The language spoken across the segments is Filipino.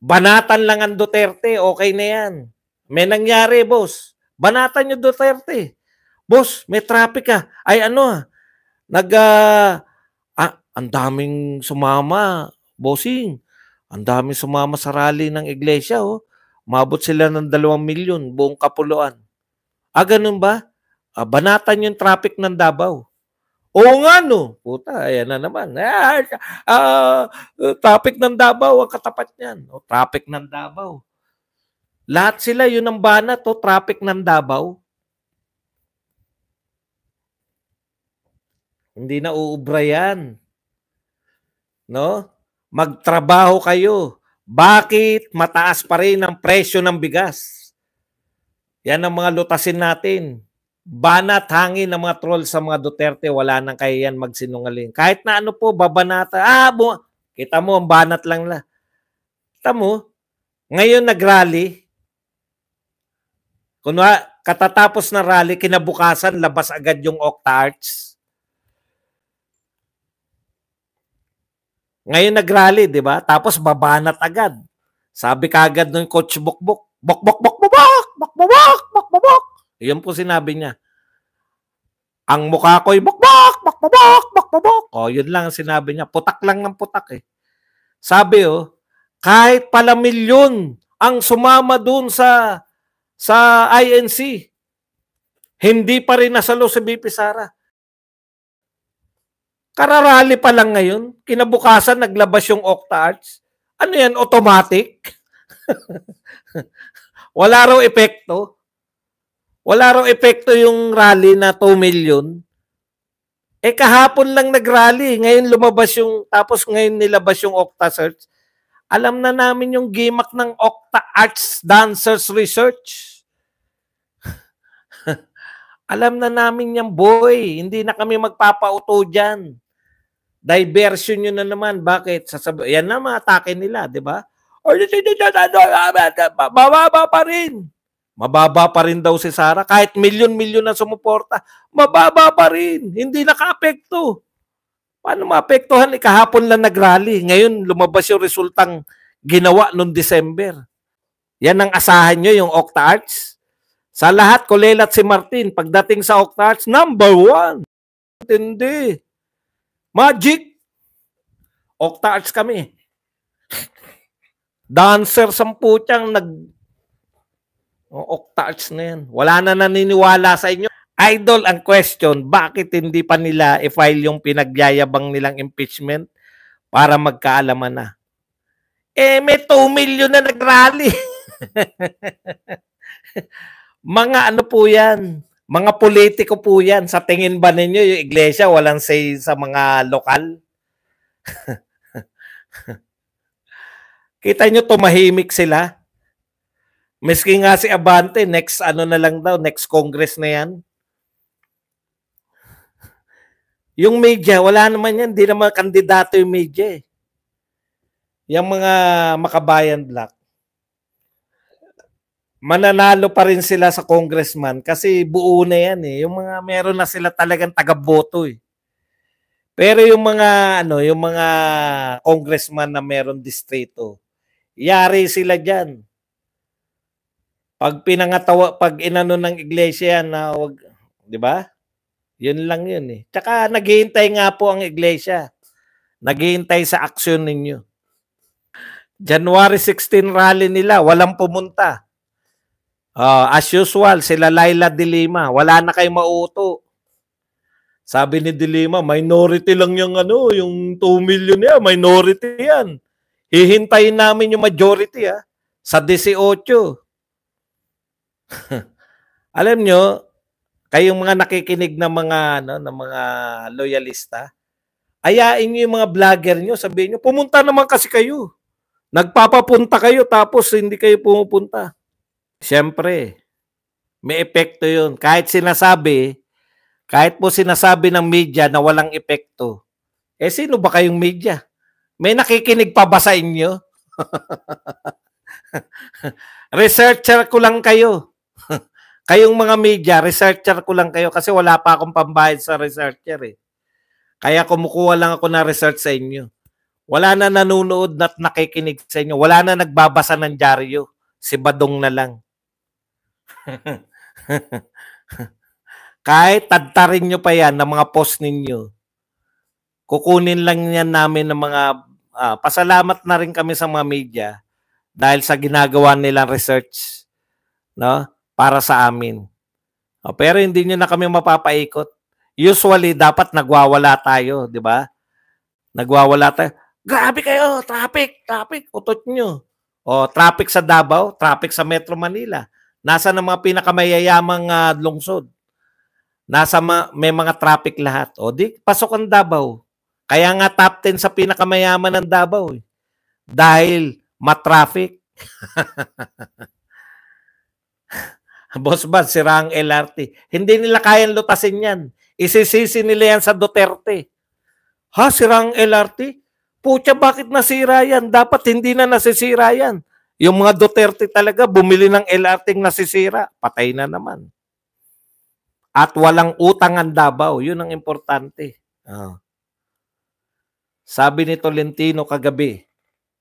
Banatan lang ang Duterte, okay na yan. May nangyari, boss. Banatan yung Duterte. Boss, may traffic ka. Ay ano, ang daming sumama, bossing. Ang daming sumama sa rally ng iglesia, oh. Mabot sila ng 2 milyon, buong Kapuluan. Ganun ba? Banatan yung traffic ng Davao. Oo nga, no. Puta, ayan na naman. Traffic ng Davao, ang katapat niyan. Traffic ng Davao. Lahat sila, yun ang banat, traffic ng Davao. Hindi na uubra yan. No? Magtrabaho kayo. Bakit mataas pa rin ang presyo ng bigas? Yan ang mga lutasin natin. Banat hangin ng mga troll sa mga Duterte, wala nang kaya yan magsinungaling. Kahit na ano po, babanata. Kita mo, ang banat lang la. Kita mo, ngayon nag-rally. Katatapos na rally, kinabukasan, labas agad yung Octa Arts. Ngayon nag-rally, di ba? Tapos babanat agad. Sabi kagad ng Coach Bokbok, bok. Iyon po sinabi niya. Ang mukha ko'y bok. Yun lang ang sinabi niya. Putak lang ng putak eh. Sabi kahit pala milyon ang sumama dun sa INC, hindi pa rin nasalo si BP Sara. Kararali pa lang ngayon, kinabukasan naglabas yung Octa Arts. Ano yan, automatic? Wala raw epekto. Wala raw epekto yung rally na 2 million. Kahapon lang nag-rally. Ngayon lumabas tapos ngayon nilabas yung Octa Search. Alam na namin yung gimak ng Octa Arts Dancers Research. Alam na namin yan, boy. Hindi na kami magpapauto dyan. Diversion nyo na naman. Bakit? Yan na mga atake nila, di ba? Mababa pa rin. Mababa pa rin daw si Sara. Kahit milyon-milyon na sumuporta, mababa pa rin. Hindi naka-apekto. Paano maapektuhan? Kahapon lang nag-rally. Ngayon, lumabas yung resultang ginawa noong December. Yan ang asahan nyo, yung Octa Arts. Sa lahat, kulelat si Martin. Pagdating sa Octa Arts, number 1. Hindi. Magic. Octa Arts kami. Dancer samputang Octa Arts na yan. Wala na naniniwala sa inyo. Idol, ang question, bakit hindi pa nila i-file yung pinagyayabang nilang impeachment para magkaalaman na? May 2 million na nag-rally. Mga ano po yan? Mga politiko po yan. Sa tingin ba ninyo yung iglesia walang say sa mga lokal? Kita nyo tumahimik sila? Miski nga si Abante, next ano na lang daw, next Congress na yan. Yung media, wala naman yan. Hindi naman kandidato yung media eh. Yung mga Makabayan Black. Mananalo pa rin sila sa congressman kasi buo na yan eh. Yung mga meron na sila talagang taga-boto eh. Pero yung mga yung mga congressman na meron distrito, yari sila diyan. Pag inano ng iglesia na wag, 'di ba? Yun lang yun eh. Tsaka naghihintay nga po ang iglesia. Naghihintay sa aksyon ninyo. January 16 rally nila, walang pumunta. As usual, sila Laila de Lima, wala na kayong mauuto. Sabi ni de Lima, minority lang yung yung 2 million yan, minority yan. Hihintayin namin yung majority sa 18. Alam nyo, kayong mga nakikinig na mga mga loyalista, ayain nyo yung mga vlogger nyo, sabihin nyo, pumunta naman kasi kayo. Nagpapapunta kayo tapos hindi kayo pumupunta. Siyempre, may epekto yun. Kahit po sinasabi ng media na walang epekto, sino ba kayong media? May nakikinig pa ba sa inyo? Researcher ko lang kayo. Kayong mga media, researcher ko lang kayo kasi wala pa akong pambayad sa researcher eh. Kaya kumukuha lang ako na research sa inyo. Wala na nanonood at nakikinig sa inyo. Wala na nagbabasa ng dyaryo. Si Badong na lang. Kahit tadtarin nyo pa yan ng mga post ninyo, kukunin lang yan namin ng mga pasalamat na rin kami sa mga media dahil sa ginagawa nilang research, no, para sa amin. Pero hindi nyo na kami mapapaikot. Usually, dapat nagwawala tayo, di ba? Nagwawala tayo. Grabe kayo, traffic, utot nyo. Traffic sa Davao, traffic sa Metro Manila. Nasa ng mga pinakamayayamang lungsod. May mga traffic lahat. Di, pasok ang Davao. Kaya nga top 10 sa pinakamayaman ng Davao. Dahil matraffic. Boss Bad, sira ang LRT. Hindi nila kayang lutasin yan. Isisisi nila yan sa Duterte. Sira ang LRT? Pucha, bakit nasira yan? Dapat hindi na nasisira yan. Yung mga Duterte talaga, bumili ng LRT nasisira. Patay na naman. At walang utang ang Davao. Yun ang importante. Sabi ni Tolentino kagabi,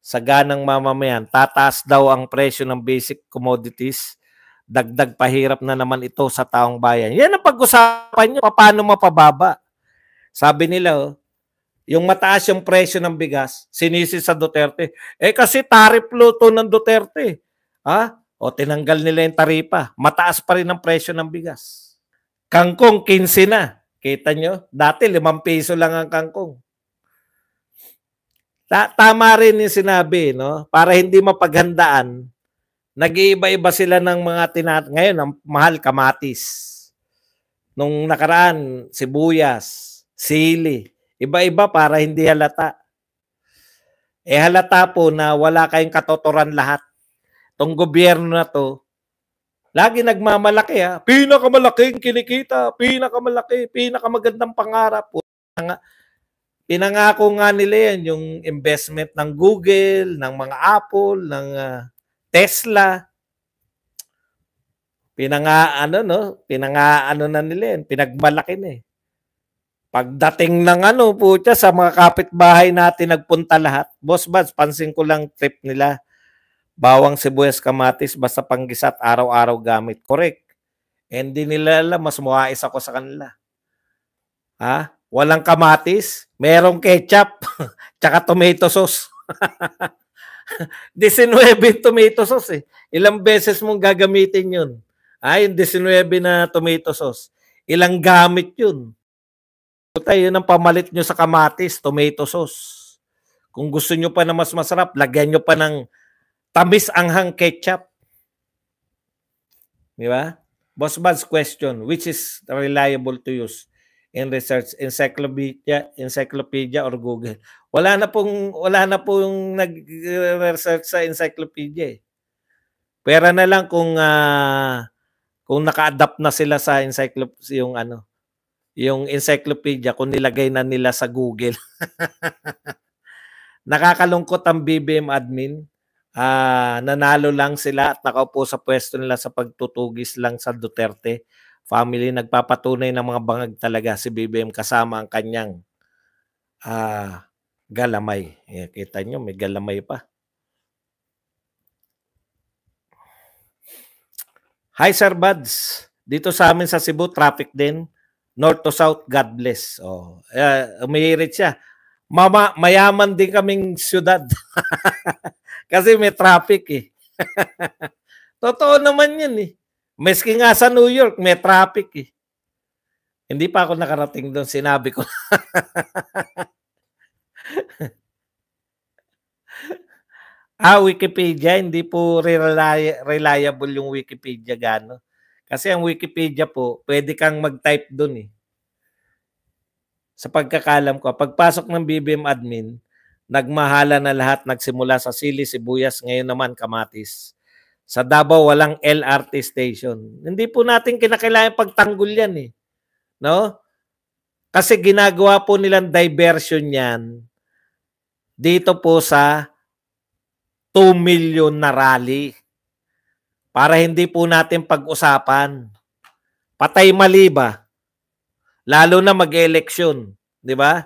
sa ganang mamamayan, tataas daw ang presyo ng basic commodities. Dagdag pahirap na naman ito sa taong bayan. Yan ang pag-usapan nyo. Paano mapababa? Sabi nila, yung mataas yung presyo ng bigas, sinisi sa Duterte. Kasi tariff to ng Duterte. Tinanggal nila yung taripa. Mataas pa rin ang presyo ng bigas. Kangkong, 15 na. Kita nyo? Dati 5 piso lang ang kangkong. Tama rin yung sinabi, no? Para hindi mapaghandaan, nag-iiba-iba sila ng mga ngayon, ang mahal kamatis. Nung nakaraan, sibuyas, sili. Iba-iba para hindi halata. Halata po na wala kayong katotoran lahat. Itong gobyerno na to, lagi nagmamalaki Pinakamalaking kinikita, pinakamagandang pangarap. Pinangako nga nila yan, yung investment ng Google, ng mga Apple, ng Tesla. Pinangaano na nila yan, pinagmalaki na eh. Pagdating ng pucha, sa mga kapitbahay natin nagpunta lahat. Boss Bads, pansin ko lang trip nila. Bawang, sibuyas, kamatis, basta panggisat, araw-araw gamit. Correct. Hindi nila alam, mas muwais ako sa kanila. Walang kamatis, merong ketchup, tsaka tomato sauce. 19 tomato sauce eh. Ilang beses mong gagamitin yun? Yung 19 na tomato sauce. Ilang gamit yun? Yun ang pamalit nyo sa kamatis, tomato sauce. Kung gusto nyo pa na mas masarap, lagyan nyo pa ng tamis anghang ketchup. Di ba? Boss Bad's question, which is reliable to use in research, encyclopedia or Google? Wala na pong nag-research sa encyclopedia eh. Pera na lang kung naka-adapt na sila sa yung encyclopedia, kung nilagay na nila sa Google. Nakakalungkot ang BBM admin. Nanalo lang sila at nakaupo sa pwesto nila sa pagtutugis lang sa Duterte family. Nagpapatunay ng mga bangag talaga si BBM kasama ang kanyang galamay. Kita nyo, may galamay pa. Hi Sir Buds, dito sa amin sa Cebu, traffic din. North to south, God bless. Umihirit siya. Mayaman din kaming syudad. Kasi may traffic eh. Totoo naman yun eh. Meski nga sa New York, may traffic eh. Hindi pa ako nakarating doon, sinabi ko. Wikipedia, hindi po reliable yung Wikipedia gano. Kasi ang Wikipedia po, pwede kang mag-type doon eh. Sa pagkakalam ko, pagpasok ng BBM admin, nagmahala na lahat, nagsimula sa sili, sibuyas, ngayon naman kamatis. Sa Davao, walang LRT station. Hindi po natin kinakailangan pagtanggol yan eh. No? Kasi ginagawa po nilang diversion yan dito po sa 2 million na rally. Para hindi po natin pag-usapan. Patay mali ba? Lalo na mag-eleksyon. Di ba?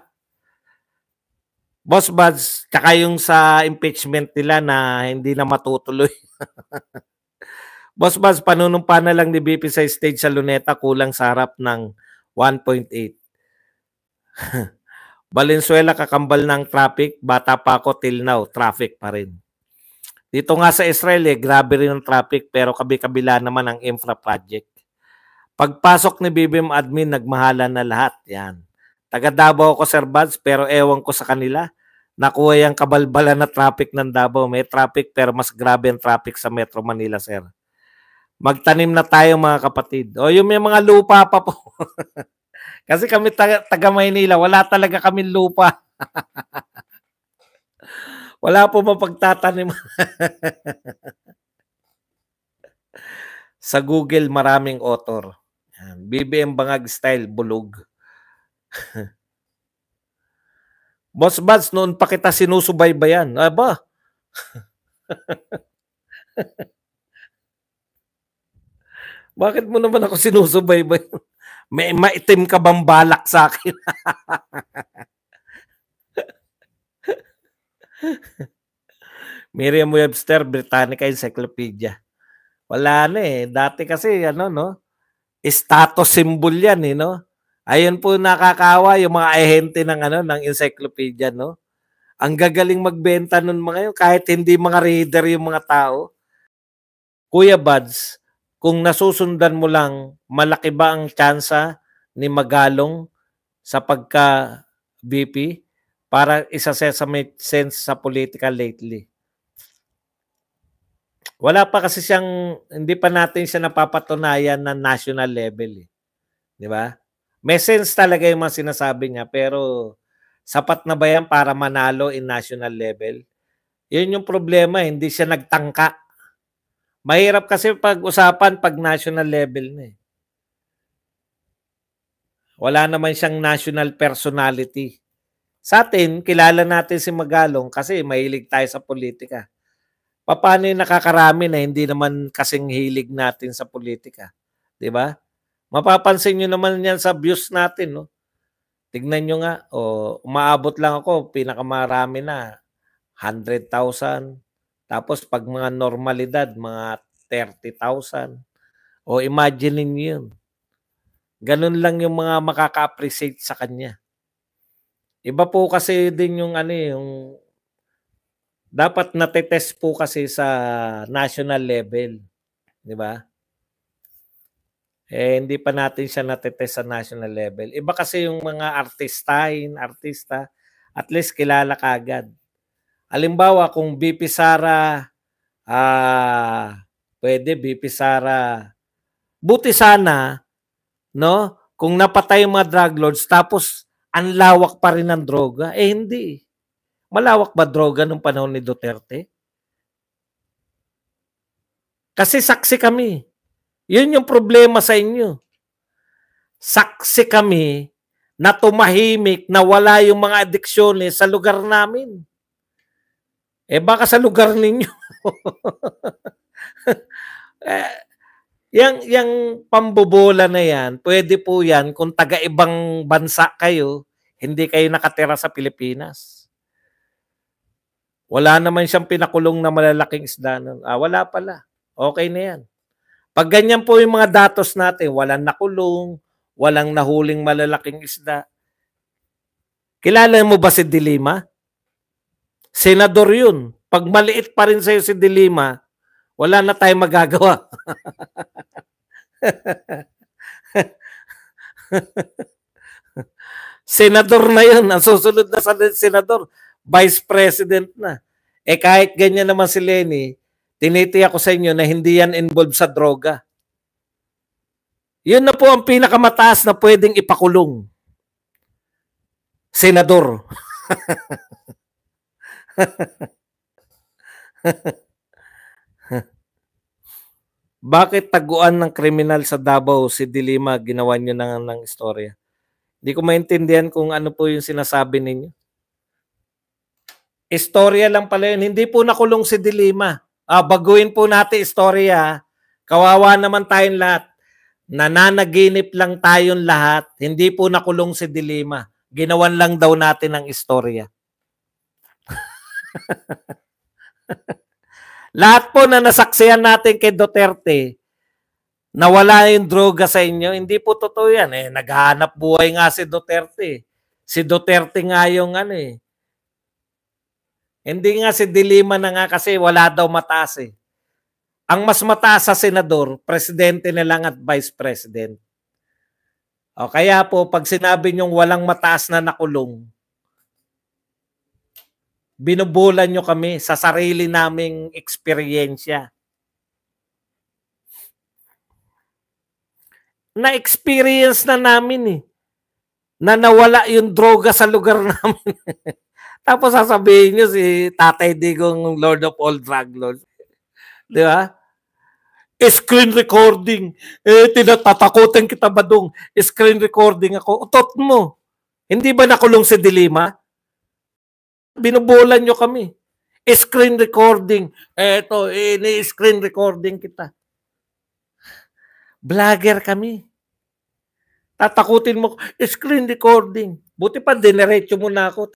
Boss Buds, tsaka yung sa impeachment nila na hindi na matutuloy. Boss Buds, panunumpa na lang ni BP sa stage sa Luneta kulang sa harap ng 1.8. Valenzuela kakambal ng traffic, bata pa ako till now, traffic pa rin. Dito nga sa Israel, grabe rin ang traffic pero kabi-kabila naman ang infra project. Pagpasok ni BBM admin, nagmahala na lahat. Yan. Taga Davao ako, Sir Buds, pero ewan ko sa kanila. Nakuha yung kabalbalan na traffic ng Davao. May traffic pero mas grabe ang traffic sa Metro Manila, sir. Magtanim na tayo mga kapatid. O yung may mga lupa pa po. Kasi kami taga Maynila, wala talaga kami lupa. Wala po mapagtatanim. Sa Google, maraming author. BBM Bangag style, bulog. Boss Buds, noon pa kita sinusubaybayan. Aba. Bakit mo naman ako sinusubaybay? May maitim ka bang balak sa akin? Merriam-Webster, Britannica Encyclopedia. Wala na eh. Dati kasi, status symbol yan eh, no? Ayun po nakakawa yung mga ahente ng encyclopedia, no? Ang gagaling magbenta nun mga yun, kahit hindi mga reader yung mga tao. Kuya Buds, kung nasusundan mo lang, malaki ba ang tsansa ni Magalong sa pagka-VP para isa-set sa may sense sa politika lately? Wala pa kasi siyang, hindi pa natin siya napapatunayan na national level. Di ba? May sense talaga yung mga sinasabi niya, pero sapat na ba yan para manalo in national level? Yun yung problema, hindi siya nagtangka. Mahirap kasi pag-usapan pag national level na eh. Wala naman siyang national personality. Sa atin, kilala natin si Magalong kasi mahilig tayo sa politika. Paano yung nakakarami na hindi naman kasing hilig natin sa politika? Di ba? Mapapansin nyo naman yan sa views natin. No? Tignan nyo nga, umaabot lang ako, pinakamarami na, 100,000. Tapos pag mga normalidad, mga 30,000. O imagine nyo yun. Ganun lang yung mga makaka-appreciate sa kanya. Iba po kasi din yung yung dapat natetest po kasi sa national level. Di ba? Hindi pa natin siya natetest sa national level. Iba kasi yung mga artista, at least kilala kagad. Halimbawa, kung BP Sara, pwede BP Sara. Buti sana, no? Kung napatay yung mga drug lords, tapos ang lawak pa rin ng droga, hindi. Malawak ba droga nung panahon ni Duterte? Kasi saksi kami. Yun yung problema sa inyo. Saksi kami na tumahimik, na wala yung mga adiksyones sa lugar namin. Baka sa lugar ninyo. Yang pambobola na yan, pwede po yan kung taga-ibang bansa kayo, hindi kayo nakatira sa Pilipinas. Wala naman siyang pinakulong na malalaking isda. Wala pala. Okay na yan. Pag ganyan po yung mga datos natin, walang nakulong, walang nahuling malalaking isda. Kilala mo ba si De Lima? Senador yun. Pag maliit pa rin sa'yo si De Lima, wala na tayong magagawa. Senador na yun. Ang susunod na senador, Vice President na. Kahit ganyan naman si Lenny, tinitiyak ko sa inyo na hindi yan involved sa droga. Yun na po ang pinakamataas na pwedeng ipakulong. Senador. Bakit taguan ng kriminal sa Davao si De Lima, ginawa nyo ng istorya? Hindi ko maintindihan kung ano po yung sinasabi ninyo. Istorya lang pala yun. Hindi po nakulong si De Lima. Baguhin po natin istorya. Kawawa naman tayong lahat. Nananaginip lang tayong lahat. Hindi po nakulong si De Lima. Ginawan lang daw natin ang istorya. Lahat po na nasaksihan natin kay Duterte, nawala yung droga sa inyo, hindi po totoo yan. Naghahanap buhay nga si Duterte. Si Duterte nga yung Hindi nga si Dilima na nga kasi wala daw mataas eh. Ang mas mataas sa senador, presidente na lang at vice president. O kaya po, pag sinabi niyong walang mataas na nakulong, binubulan nyo kami sa sarili naming eksperyensya. Na-experience na namin na nawala yung droga sa lugar namin. Tapos sasabihin nyo si Tatay Digong Lord of all drug lords. Di ba? Screen recording. Tinatatakutan kita ba dong? Screen recording ako. Utot mo. Hindi ba nakulong si Dilima? Binubulan nyo kami. Screen recording. Eto, ni-screen recording kita. Vlogger kami. Tatakutin mo, screen recording. Buti pa, dinerecho mo na ako.